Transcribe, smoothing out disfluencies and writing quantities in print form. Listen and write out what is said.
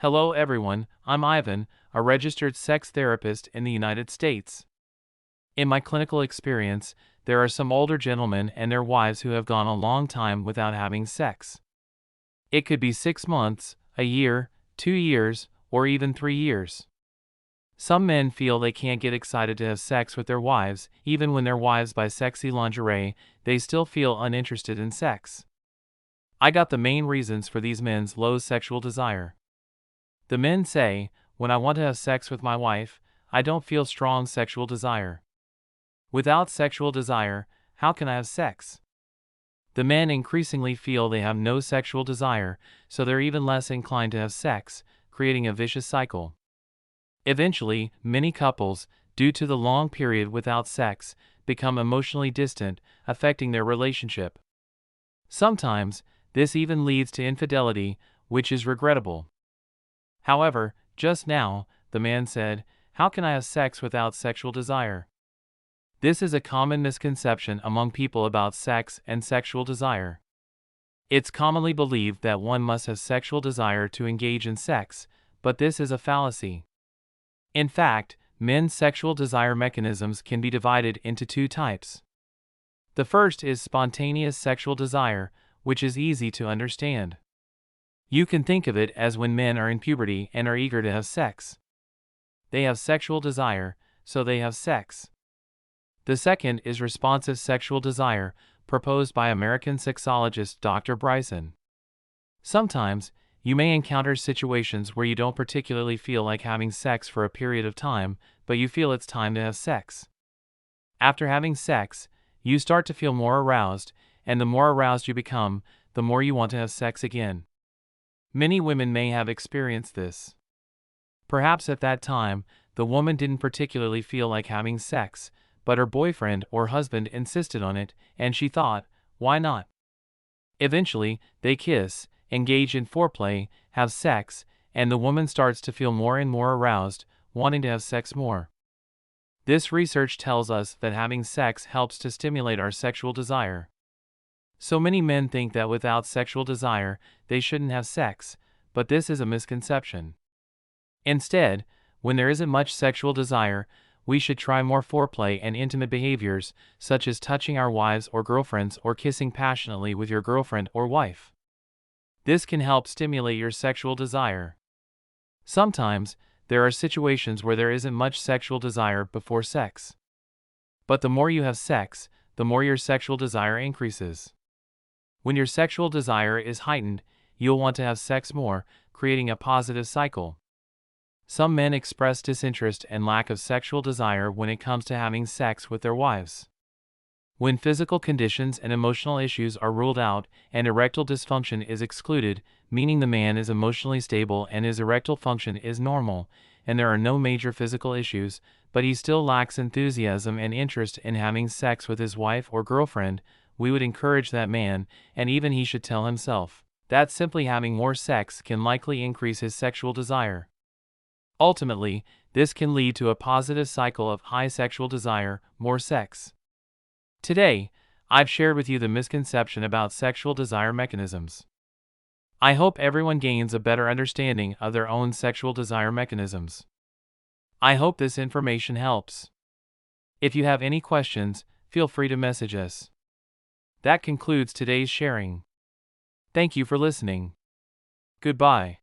Hello everyone, I'm Ivan, a registered sex therapist in the United States. In my clinical experience, there are some older gentlemen and their wives who have gone a long time without having sex. It could be 6 months, a year, 2 years, or even 3 years. Some men feel they can't get excited to have sex with their wives, even when their wives buy sexy lingerie, they still feel uninterested in sex. I got the main reasons for these men's low sexual desire. The men say, when I want to have sex with my wife, I don't feel strong sexual desire. Without sexual desire, how can I have sex? The men increasingly feel they have no sexual desire, so they're even less inclined to have sex, creating a vicious cycle. Eventually, many couples, due to the long period without sex, become emotionally distant, affecting their relationship. Sometimes, this even leads to infidelity, which is regrettable. However, just now, the man said, "How can I have sex without sexual desire?" This is a common misconception among people about sex and sexual desire. It's commonly believed that one must have sexual desire to engage in sex, but this is a fallacy. In fact, men's sexual desire mechanisms can be divided into two types. The first is spontaneous sexual desire, which is easy to understand. You can think of it as when men are in puberty and are eager to have sex. They have sexual desire, so they have sex. The second is responsive sexual desire, proposed by American sexologist Dr. Bryson. Sometimes, you may encounter situations where you don't particularly feel like having sex for a period of time, but you feel it's time to have sex. After having sex, you start to feel more aroused, and the more aroused you become, the more you want to have sex again. Many women may have experienced this. Perhaps at that time, the woman didn't particularly feel like having sex, but her boyfriend or husband insisted on it, and she thought, why not? Eventually, they kiss, engage in foreplay, have sex, and the woman starts to feel more and more aroused, wanting to have sex more. This research tells us that having sex helps to stimulate our sexual desire. So many men think that without sexual desire, they shouldn't have sex, but this is a misconception. Instead, when there isn't much sexual desire, we should try more foreplay and intimate behaviors, such as touching our wives or girlfriends or kissing passionately with your girlfriend or wife. This can help stimulate your sexual desire. Sometimes, there are situations where there isn't much sexual desire before sex. But the more you have sex, the more your sexual desire increases. When your sexual desire is heightened, you'll want to have sex more, creating a positive cycle. Some men express disinterest and lack of sexual desire when it comes to having sex with their wives. When physical conditions and emotional issues are ruled out and erectile dysfunction is excluded, meaning the man is emotionally stable and his erectile function is normal, and there are no major physical issues, but he still lacks enthusiasm and interest in having sex with his wife or girlfriend, we would encourage that man, and even he should tell himself, that simply having more sex can likely increase his sexual desire. Ultimately, this can lead to a positive cycle of high sexual desire, more sex. Today, I've shared with you the misconception about sexual desire mechanisms. I hope everyone gains a better understanding of their own sexual desire mechanisms. I hope this information helps. If you have any questions, feel free to message us. That concludes today's sharing. Thank you for listening. Goodbye.